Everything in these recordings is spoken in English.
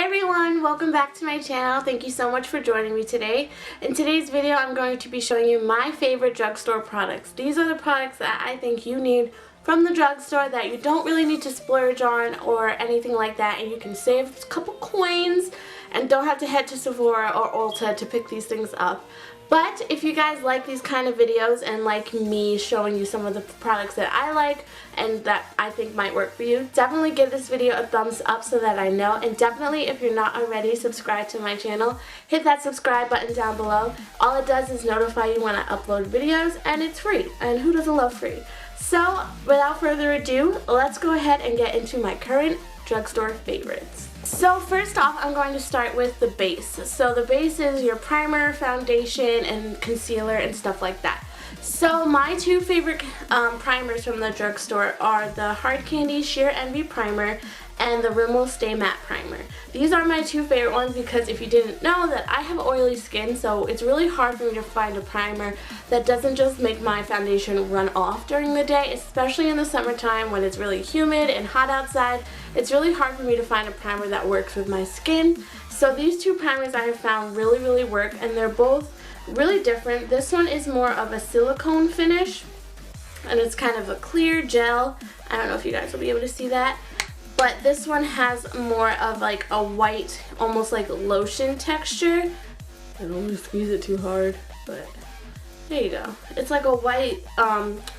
Hey everyone, welcome back to my channel. Thank you so much for joining me today. In today's video, I'm going to be showing you my favorite drugstore products. These are the products that I think you need from the drugstore that you don't really need to splurge on or anything like that, and you can save a couple coins and don't have to head to Sephora or Ulta to pick these things up. But if you guys like these kind of videos and like me showing you some of the products that I like and that I think might work for you, definitely give this video a thumbs up so that I know. And definitely, if you're not already subscribed to my channel, hit that subscribe button down below. All it does is notify you when I upload videos, and it's free. And who doesn't love free? So without further ado, let's go ahead and get into my current drugstore favorites. So first off, I'm going to start with the base. So the base is your primer, foundation, and concealer and stuff like that. So my two favorite primers from the drugstore are the Hard Candy Sheer Envy Primer and the Rimmel Stay Matte Primer. These are my two favorite ones because if you didn't know that I have oily skin, so it's really hard for me to find a primer that doesn't just make my foundation run off during the day, especially in the summertime when it's really humid and hot outside. It's really hard for me to find a primer that works with my skin. So these two primers I have found really work, and they're both really different. This one is more of a silicone finish, and it's kind of a clear gel. I don't know if you guys will be able to see that. But this one has more of like a white, almost like lotion texture. I don't want to squeeze it too hard, but there you go. It's like a white,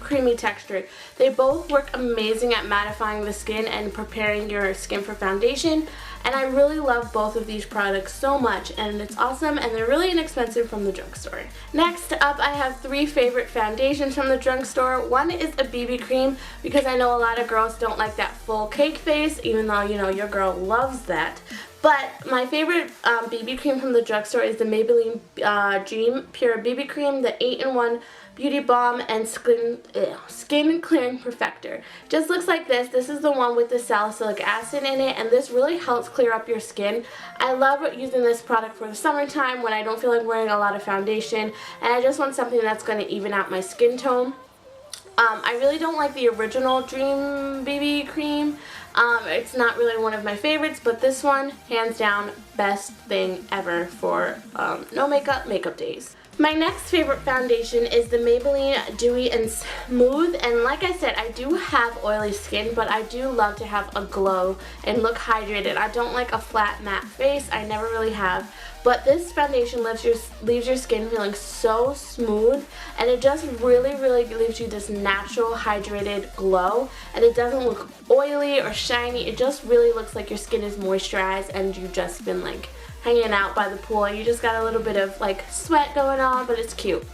creamy texture. They both work amazing at mattifying the skin and preparing your skin for foundation. And I really love both of these products so much, and it's awesome, and they're really inexpensive from the drugstore. Next up, I have three favorite foundations from the drugstore. One is a BB cream, because I know a lot of girls don't like that full cake face, even though, you know, your girl loves that. But my favorite BB cream from the drugstore is the Maybelline Dream Pure BB Cream, the 8-in-1 Beauty Balm and Skin Clearing Perfector. Just looks like this. This is the one with the salicylic acid in it, and this really helps clear up your skin. I love using this product for the summertime when I don't feel like wearing a lot of foundation, and I just want something that's going to even out my skin tone. I really don't like the original Dream BB cream. It's not really one of my favorites, but this one, hands down, best thing ever for no makeup days. My next favorite foundation is the Maybelline Dewy and Smooth, and like I said, I do have oily skin, but I do love to have a glow and look hydrated. I don't like a flat matte face. I never really have. But this foundation leaves your skin feeling so smooth, and it just really leaves you this natural hydrated glow, and it doesn't look oily or shiny. It just really looks like your skin is moisturized and you've just been like hanging out by the pool. You just got a little bit of like sweat going on, but it's cute.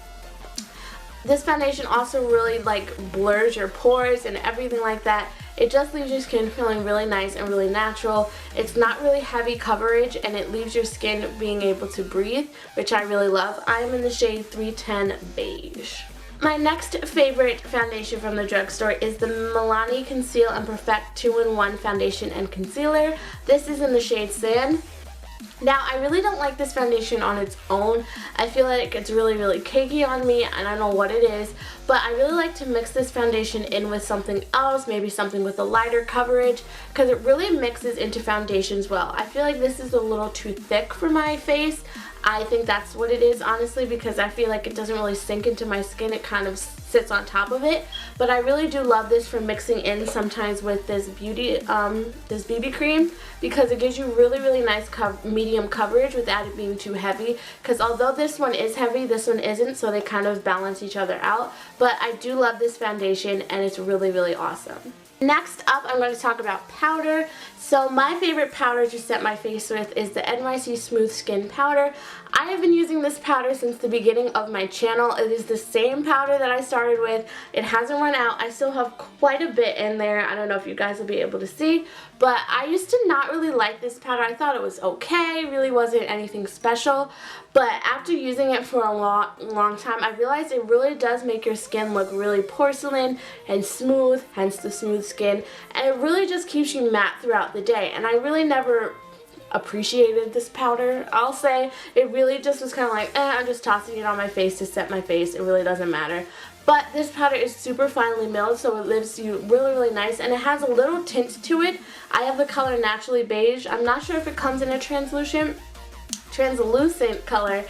This foundation also really like blurs your pores and everything like that. It just leaves your skin feeling really nice and really natural. It's not really heavy coverage, and it leaves your skin being able to breathe, which I really love. I am in the shade 310 Beige. My next favorite foundation from the drugstore is the Milani Conceal and Perfect 2-in-1 Foundation and Concealer. This is in the shade Sand. Now, I really don't like this foundation on its own. I feel like it's really cakey on me, and I don't know what it is, but I really like to mix this foundation in with something else, maybe something with a lighter coverage, because it really mixes into foundations well. I feel like this is a little too thick for my face. I think that's what it is, honestly, because I feel like it doesn't really sink into my skin. It kind of sits on top of it. But I really do love this for mixing in sometimes with this this BB cream, because it gives you really nice medium coverage without it being too heavy. Because although this one is heavy, this one isn't, so they kind of balance each other out. But I do love this foundation, and it's really awesome. Next up, I'm going to talk about powder. So my favorite powder to set my face with is the NYX Smooth Skin Powder. I have been using this powder since the beginning of my channel. It is the same powder that I started with. It hasn't run out. I still have quite a bit in there. I don't know if you guys will be able to see, but I used to not really like this powder. I thought it was okay, really wasn't anything special. But after using it for a long time, I realized it really does make your skin look really porcelain and smooth, hence the smooth skin, and it really just keeps you matte throughout the day. And I really never appreciated this powder, I'll say. It really just was kind of like, I'm just tossing it on my face to set my face. It really doesn't matter. But this powder is super finely milled, so it leaves you really, really nice. And it has a little tint to it. I have the color Naturally Beige. I'm not sure if it comes in a translucent color,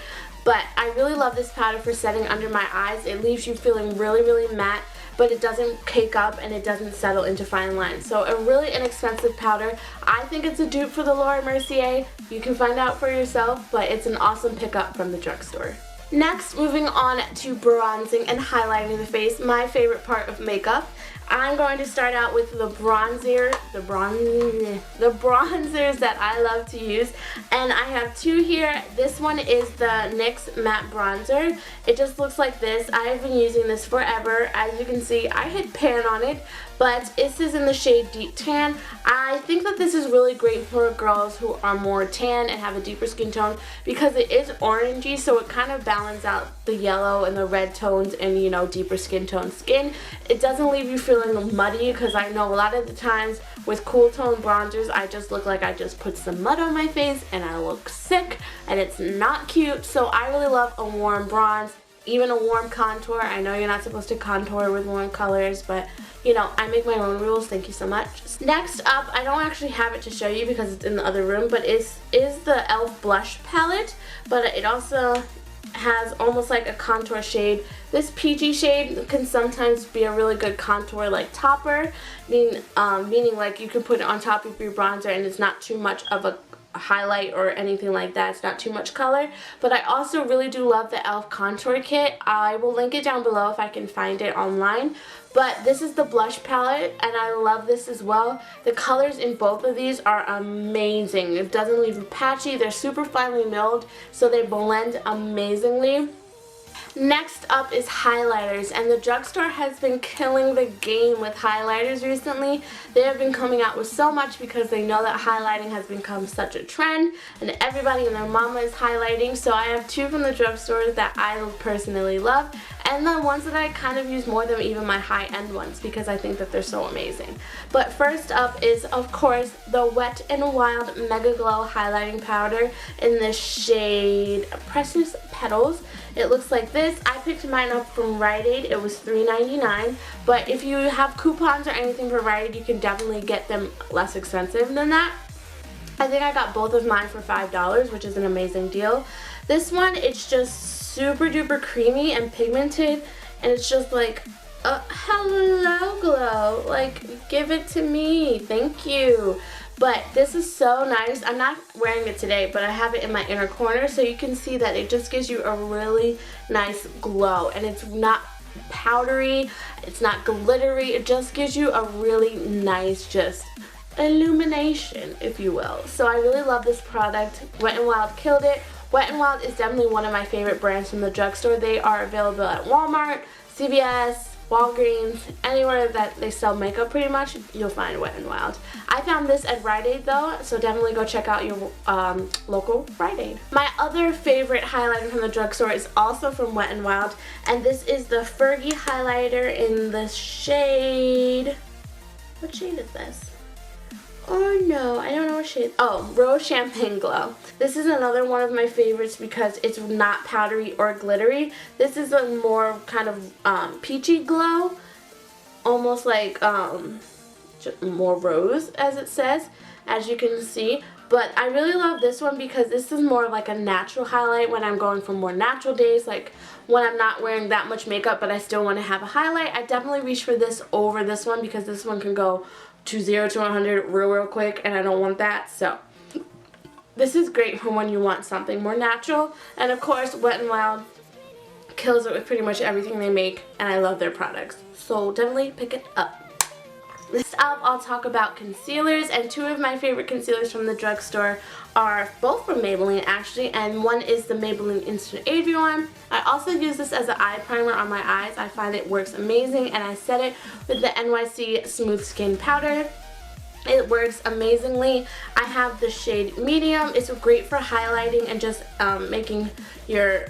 but I really love this powder for setting under my eyes. It leaves you feeling really, really matte, but it doesn't cake up and it doesn't settle into fine lines. So a really inexpensive powder. I think it's a dupe for the Laura Mercier. You can find out for yourself, but it's an awesome pickup from the drugstore. Next, moving on to bronzing and highlighting the face, my favorite part of makeup. I'm going to start out with the bronzers that I love to use, and I have two here. This one is the NYX Matte Bronzer. It just looks like this. I've been using this forever. As you can see, I hit pan on it, but this is in the shade Deep Tan. I think that this is really great for girls who are more tan and have a deeper skin tone because it is orangey, so it kind of balances out the yellow and the red tones and, you know, deeper skin tone skin. It doesn't leave you feeling muddy, because I know a lot of the times with cool tone bronzers I just look like I just put some mud on my face and I look sick and it's not cute. So I really love a warm bronze, even a warm contour. I know you're not supposed to contour with warm colors, but you know, I make my own rules. Thank you so much. Next up, I don't actually have it to show you because it's in the other room, but is the e.l.f. blush palette, but it also has almost like a contour shade. This peachy shade can sometimes be a really good contour like topper, meaning like you can put it on top of your bronzer and it's not too much of a highlight or anything like that. It's not too much color. But I also really do love the e.l.f. contour kit. I will link it down below if I can find it online. But this is the blush palette and I love this as well. The colors in both of these are amazing. It doesn't leave you patchy. They're super finely milled, so they blend amazingly. Next up is highlighters, and the drugstore has been killing the game with highlighters recently. They have been coming out with so much because they know that highlighting has become such a trend and everybody and their mama is highlighting. So I have two from the drugstore that I personally love, and the ones that I kind of use more than even my high-end ones because I think that they're so amazing. But first up is, of course, the Wet n Wild Mega Glow Highlighting Powder in the shade Precious Petals. It looks like this. I picked mine up from Rite Aid. It was $3.99, but if you have coupons or anything for Rite Aid, you can definitely get them less expensive than that. I think I got both of mine for $5, which is an amazing deal. This one, it's just super duper creamy and pigmented, and it's just like, hello glow, like give it to me, thank you. But this is so nice. I'm not wearing it today, but I have it in my inner corner, so you can see that it just gives you a really nice glow, and it's not powdery, it's not glittery, it just gives you a really nice just illumination, if you will. So I really love this product. Wet n Wild killed it. Wet n Wild is definitely one of my favorite brands from the drugstore. They are available at Walmart, CVS, Walgreens, anywhere that they sell makeup pretty much, you'll find Wet n Wild. I found this at Rite Aid though, so definitely go check out your local Rite Aid. My other favorite highlighter from the drugstore is also from Wet n Wild, and this is the Fergie highlighter in the shade, what shade is this? Oh no, I don't know what shade. Oh, Rose Champagne Glow. This is another one of my favorites because it's not powdery or glittery. This is a more kind of peachy glow, almost like just more rose, as it says, as you can see. But I really love this one because this is more like a natural highlight when I'm going for more natural days, like when I'm not wearing that much makeup but I still want to have a highlight. I definitely reach for this over this one because this one can go to 0 to 100 real quick, and I don't want that. So this is great for when you want something more natural. And of course, Wet n Wild kills it with pretty much everything they make, and I love their products. So definitely pick it up. Next up, I'll talk about concealers, and two of my favorite concealers from the drugstore are both from Maybelline actually, and one is the Maybelline Instant Age one. I also use this as an eye primer on my eyes. I find it works amazing, and I set it with the NYX Smooth Skin Powder. It works amazingly. I have the shade medium. It's great for highlighting and just making your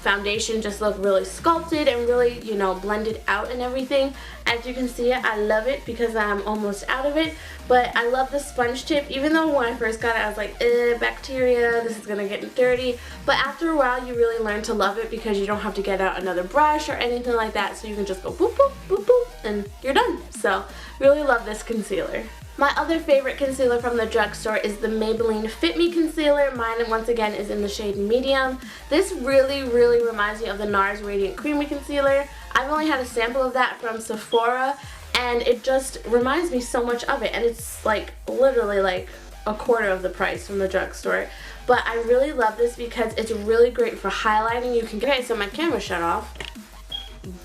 foundation just look really sculpted and really, you know, blended out and everything. As you can see, I love it because I'm almost out of it. But I love the sponge tip, even though when I first got it I was like, bacteria, this is gonna get dirty. But after a while you really learn to love it because you don't have to get out another brush or anything like that. So you can just go boop boop boop boop and you're done. So really love this concealer. My other favorite concealer from the drugstore is the Maybelline Fit Me Concealer. Mine, once again, is in the shade Medium. This really reminds me of the NARS Radiant Creamy Concealer. I've only had a sample of that from Sephora, and it just reminds me so much of it. And it's like literally like a quarter of the price from the drugstore. But I really love this because it's really great for highlighting. You can get it, so my camera shut off.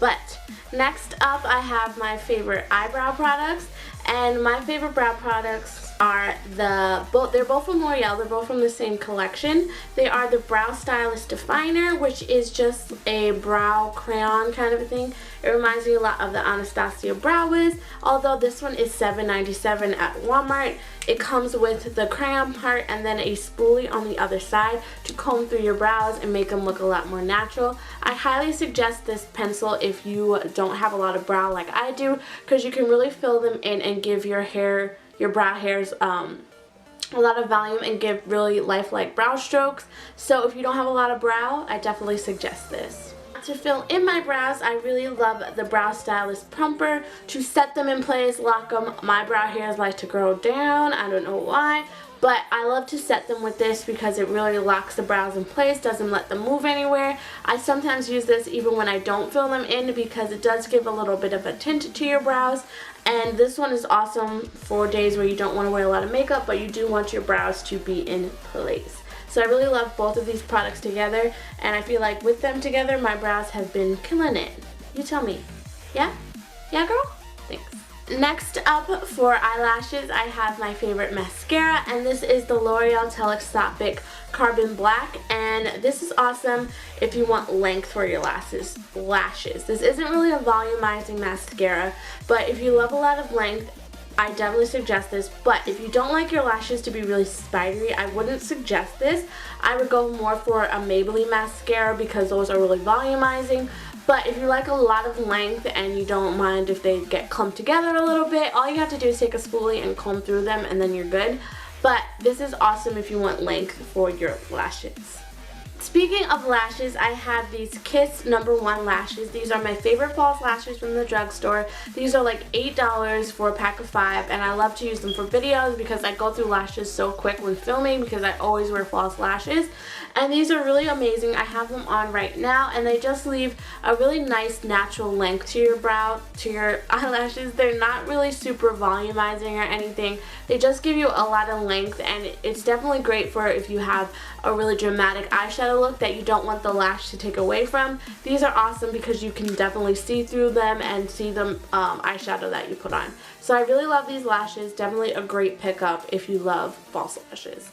But next up, I have my favorite eyebrow products. And my favorite brow products are they're both from Loreal, they're both from the same collection. They are the Brow Stylist Definer, which is just a brow crayon kind of a thing. It reminds me a lot of the Anastasia Brow Wiz, although this one is $7.97 at Walmart. It comes with the crayon part and then a spoolie on the other side to comb through your brows and make them look a lot more natural. I highly suggest this pencil if you don't have a lot of brow like I do, because you can really fill them in and give your hair, your brow hairs, a lot of volume and give really lifelike brow strokes. So if you don't have a lot of brow, I definitely suggest this. To fill in my brows, I really love the Brow Stylist Plumper to set them in place, lock them. My brow hairs like to grow down, I don't know why, but I love to set them with this because it really locks the brows in place, doesn't let them move anywhere. I sometimes use this even when I don't fill them in because it does give a little bit of a tint to your brows. And this one is awesome for days where you don't want to wear a lot of makeup, but you do want your brows to be in place. So I really love both of these products together, and I feel like with them together, my brows have been killing it. You tell me. Yeah? Yeah, girl? Thanks. Next up for eyelashes, I have my favorite mascara, and this is the L'Oreal Telescopic Carbon Black, and this is awesome if you want length for your lashes. This isn't really a volumizing mascara, but if you love a lot of length, I definitely suggest this. But if you don't like your lashes to be really spidery, I wouldn't suggest this. I would go more for a Maybelline mascara because those are really volumizing. But if you like a lot of length and you don't mind if they get clumped together a little bit, all you have to do is take a spoolie and comb through them and then you're good. But this is awesome if you want length for your lashes. Speaking of lashes, I have these Kiss No. 1 lashes. These are my favorite false lashes from the drugstore. These are like $8 for a pack of 5, and I love to use them for videos because I go through lashes so quick when filming because I always wear false lashes. And these are really amazing. I have them on right now, and they just leave a really nice natural length to your brow, to your eyelashes. They're not really super volumizing or anything. They just give you a lot of length, and it's definitely great for if you have a really dramatic eyeshadow look that you don't want the lash to take away from. These are awesome because you can definitely see through them and see the eyeshadow that you put on. So I really love these lashes. Definitely a great pickup if you love false lashes.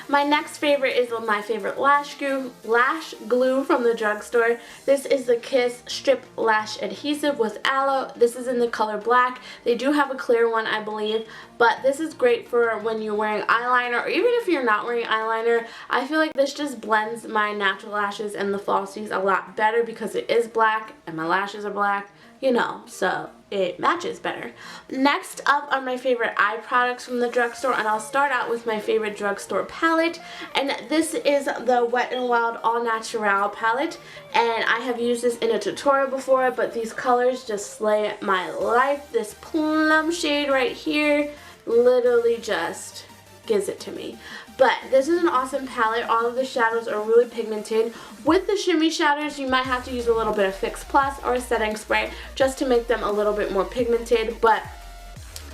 My next favorite is my favorite lash glue from the drugstore. This is the Kiss Strip Lash Adhesive with Aloe. This is in the color black. They do have a clear one, I believe, but this is great for when you're wearing eyeliner, or even if you're not wearing eyeliner. I feel like this just blends my natural lashes and the falsies a lot better because it is black and my lashes are black, you know, so it matches better. Next up are my favorite eye products from the drugstore, and I'll start out with my favorite drugstore palette, and this is the Wet n Wild All Natural palette, and I have used this in a tutorial before, but these colors just slay my life. This plum shade right here literally just gives it to me. But this is an awesome palette. All of the shadows are really pigmented. With the shimmy shadows, you might have to use a little bit of Fix Plus or a setting spray just to make them a little bit more pigmented. But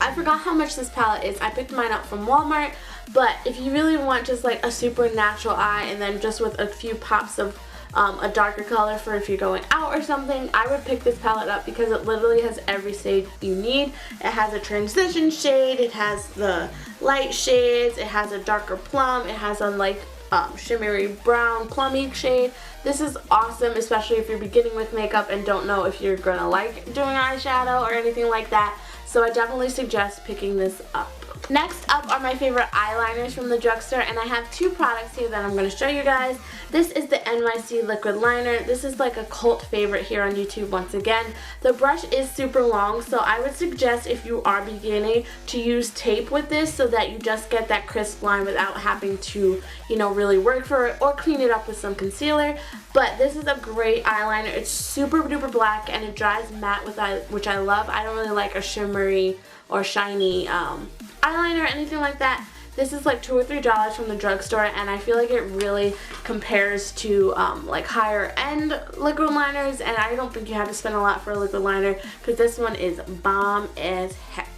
I forgot how much this palette is. I picked mine up from Walmart. But if you really want just like a super natural eye and then just with a few pops of a darker color for if you're going out or something, I would pick this palette up because it literally has every shade you need. It has a transition shade, it has the light shades, it has a darker plum, it has a like shimmery brown plummy shade. This is awesome, especially if you're beginning with makeup and don't know if you're gonna like doing eyeshadow or anything like that. So I definitely suggest picking this up. Next up are my favorite eyeliners from the drugstore, and I have two products here that I'm going to show you guys. This is the NYX Liquid Liner. This is like a cult favorite here on YouTube once again. The brush is super long, so I would suggest if you are beginning to use tape with this so that you just get that crisp line without having to, you know, really work for it or clean it up with some concealer. But this is a great eyeliner. It's super duper black and it dries matte, which I love. I don't really like a shimmery or shiny eyeliner or anything like that. This is like $2 or $3 from the drugstore, and I feel like it really compares to like higher end liquid liners, and I don't think you have to spend a lot for a liquid liner because this one is bomb as heck.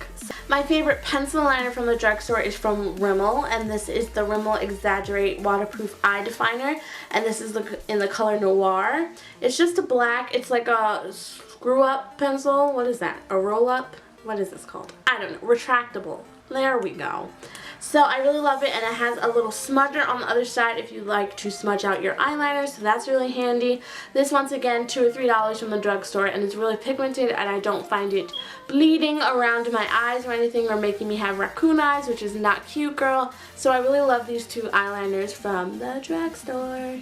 My favorite pencil liner from the drugstore is from Rimmel, and this is the Rimmel Exaggerate Waterproof Eye Definer, and this is in the color Noir. It's just a black, it's like a screw up pencil. What is that? A roll up? What is this called? I don't know. Retractable. There we go. So I really love it, and it has a little smudger on the other side if you like to smudge out your eyeliner, so that's really handy. This, once again, $2 or $3 from the drugstore, and it's really pigmented, and I don't find it bleeding around my eyes or anything or making me have raccoon eyes, which is not cute, girl. So I really love these two eyeliners from the drugstore.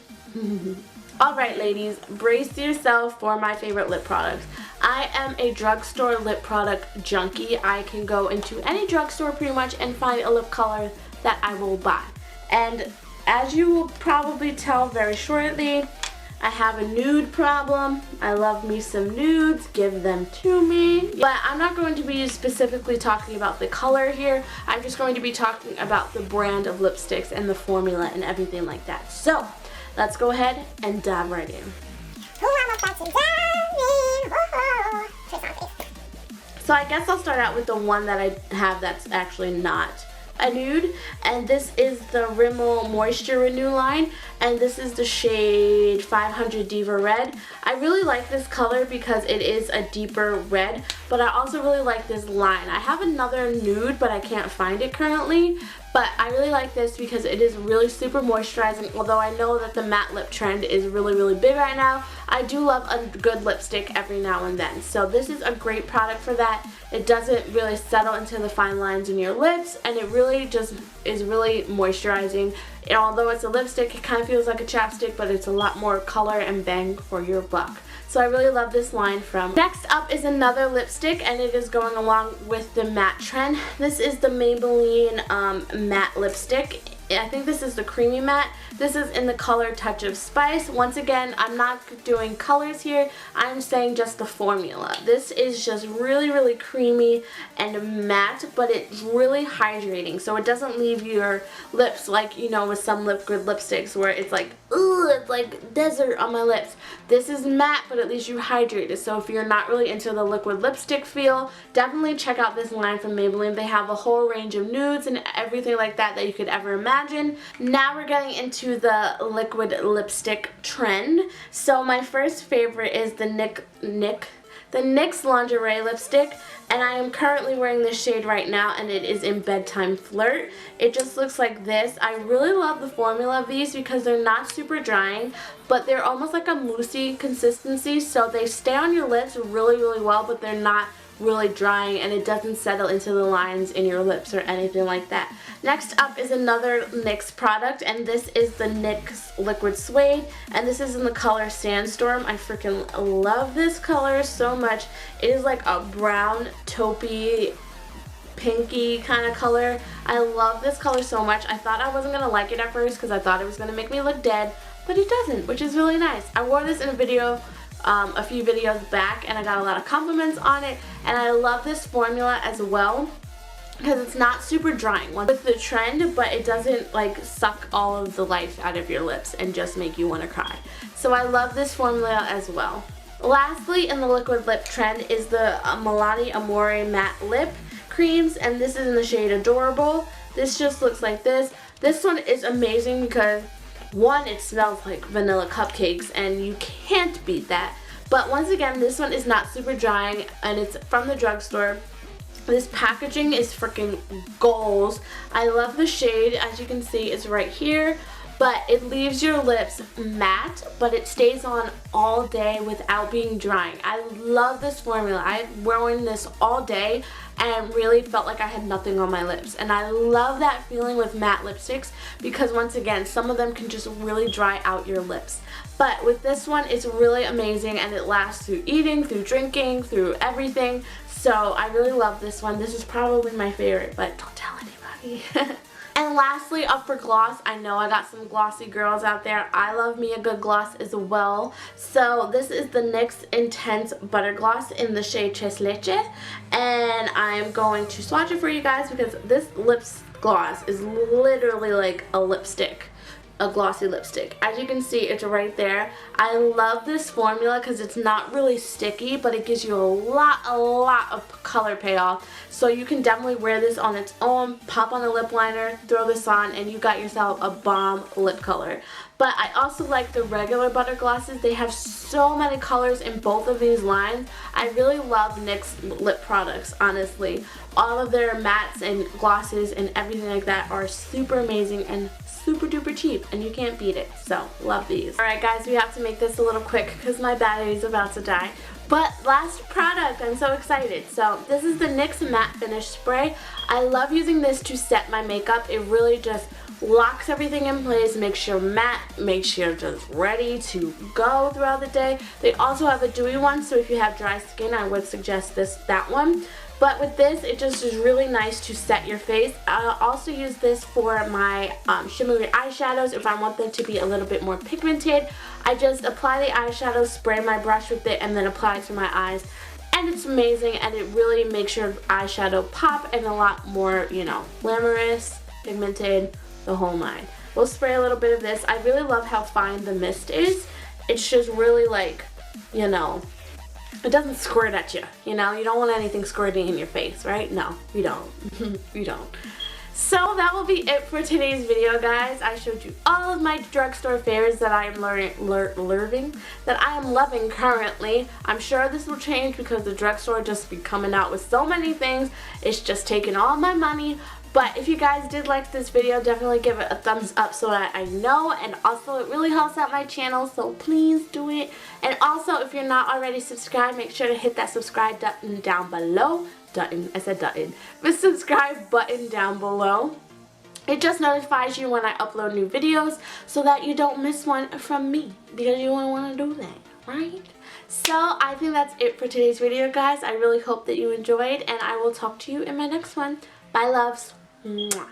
Alright ladies, brace yourself for my favorite lip products. I am a drugstore lip product junkie. I can go into any drugstore pretty much and find a lip color that I will buy. And as you will probably tell very shortly, I have a nude problem. I love me some nudes, give them to me. But I'm not going to be specifically talking about the color here. I'm just going to be talking about the brand of lipsticks and the formula and everything like that. So, let's go ahead and dive right in. So I guess I'll start out with the one that I have that's actually not a nude, and this is the Rimmel Moisture Renew line, and this is the shade 500 Diva Red. I really like this color because it is a deeper red, but I also really like this line. I have another nude, but I can't find it currently, but I really like this because it is really super moisturizing. Although I know that the matte lip trend is really big right now, I do love a good lipstick every now and then. So this is a great product for that. It doesn't really settle into the fine lines in your lips, and it really just is really moisturizing. And although it's a lipstick, it kind of feels like a chapstick, but it's a lot more color and bang for your buck. So I really love this line from. Next up is another lipstick, and it is going along with the matte trend. This is the Maybelline matte lipstick. I think this is the creamy matte. This is in the color Touch of Spice. Once again, I'm not doing colors here. I'm saying just the formula. This is just really creamy and matte, but it's really hydrating. So it doesn't leave your lips like, you know, with some liquid lipsticks where it's like, ooh, it's like desert on my lips. This is matte, but at least you're hydrated. So if you're not really into the liquid lipstick feel, definitely check out this line from Maybelline. They have a whole range of nudes and everything like that you could ever imagine. Now we're getting into the liquid lipstick trend. So my first favorite is the NYX Lingerie lipstick, and I am currently wearing this shade right now, and it is in Bedtime Flirt. It just looks like this. I really love the formula of these because they're not super drying, but they're almost like a moussey consistency, so they stay on your lips really well, but they're not really drying, and it doesn't settle into the lines in your lips or anything like that. Next up is another NYX product, and this is the NYX Liquid Suede, and this is in the color Sandstorm. I freaking love this color so much. It is like a brown, taupey, pinky kind of color. I love this color so much. I thought I wasn't gonna like it at first because I thought it was gonna make me look dead, but it doesn't, which is really nice. I wore this in a video a few videos back, and I got a lot of compliments on it, and I love this formula as well because it's not super drying with the trend, but it doesn't like suck all of the life out of your lips and just make you want to cry. So I love this formula as well. Lastly, in the liquid lip trend is the Milani Amore Matte Lip Creams, and this is in the shade Adorable. This just looks like this. This one is amazing because one, it smells like vanilla cupcakes, and you can't beat that. But once again, this one is not super drying, and it's from the drugstore. This packaging is freaking goals. I love the shade. As you can see, it's right here. but it leaves your lips matte, but it stays on all day without being drying. I love this formula. I've worn this all day and really felt like I had nothing on my lips. And I love that feeling with matte lipsticks because once again, some of them can just really dry out your lips. But with this one, it's really amazing and it lasts through eating, through drinking, through everything. So I really love this one. This is probably my favorite, but don't tell anybody. And lastly, up for gloss, I know I got some glossy girls out there. I love me a good gloss as well. So this is the NYX Intense Butter Gloss in the shade Tres Leche. And I'm going to swatch it for you guys because this lips gloss is literally like a lipstick. A glossy lipstick. As you can see, it's right there. I love this formula because it's not really sticky, but it gives you a lot of color payoff. So you can definitely wear this on its own, pop on a lip liner, throw this on, and you got yourself a bomb lip color. But I also like the regular butter glosses. They have so many colors in both of these lines. I really love NYX lip products, honestly. All of their mattes and glosses and everything like that are super amazing and super duper cheap, and you can't beat it. So love these. Alright guys, we have to make this a little quick because my battery is about to die. But last product, I'm so excited. So this is the NYX Matte Finish Spray. I love using this to set my makeup. It really just locks everything in place, makes you matte, makes you just ready to go throughout the day. They also have a dewy one, so if you have dry skin, I would suggest that one. But with this, it just is really nice to set your face. I'll also use this for my shimmery eyeshadows if I want them to be a little bit more pigmented. I just apply the eyeshadow, spray my brush with it, and then apply it to my eyes. And it's amazing, and it really makes your eyeshadow pop and a lot more, you know, glamorous, pigmented, the whole nine. We'll spray a little bit of this. I really love how fine the mist is. It's just really like, you know, it doesn't squirt at you, you know? You don't want anything squirting in your face, right? No, we don't. We don't. So that will be it for today's video, guys. I showed you all of my drugstore favorites that I am loving currently. I'm sure this will change because the drugstore just be coming out with so many things. It's just taking all my money. But if you guys did like this video, definitely give it a thumbs up so that I know. And also, it really helps out my channel, so please do it. And also, if you're not already subscribed, make sure to hit that subscribe button down below. The subscribe button down below. It just notifies you when I upload new videos so that you don't miss one from me, because you won't want to do that, right? So I think that's it for today's video, guys. I really hope that you enjoyed, and I will talk to you in my next one. Bye, loves. Mwah.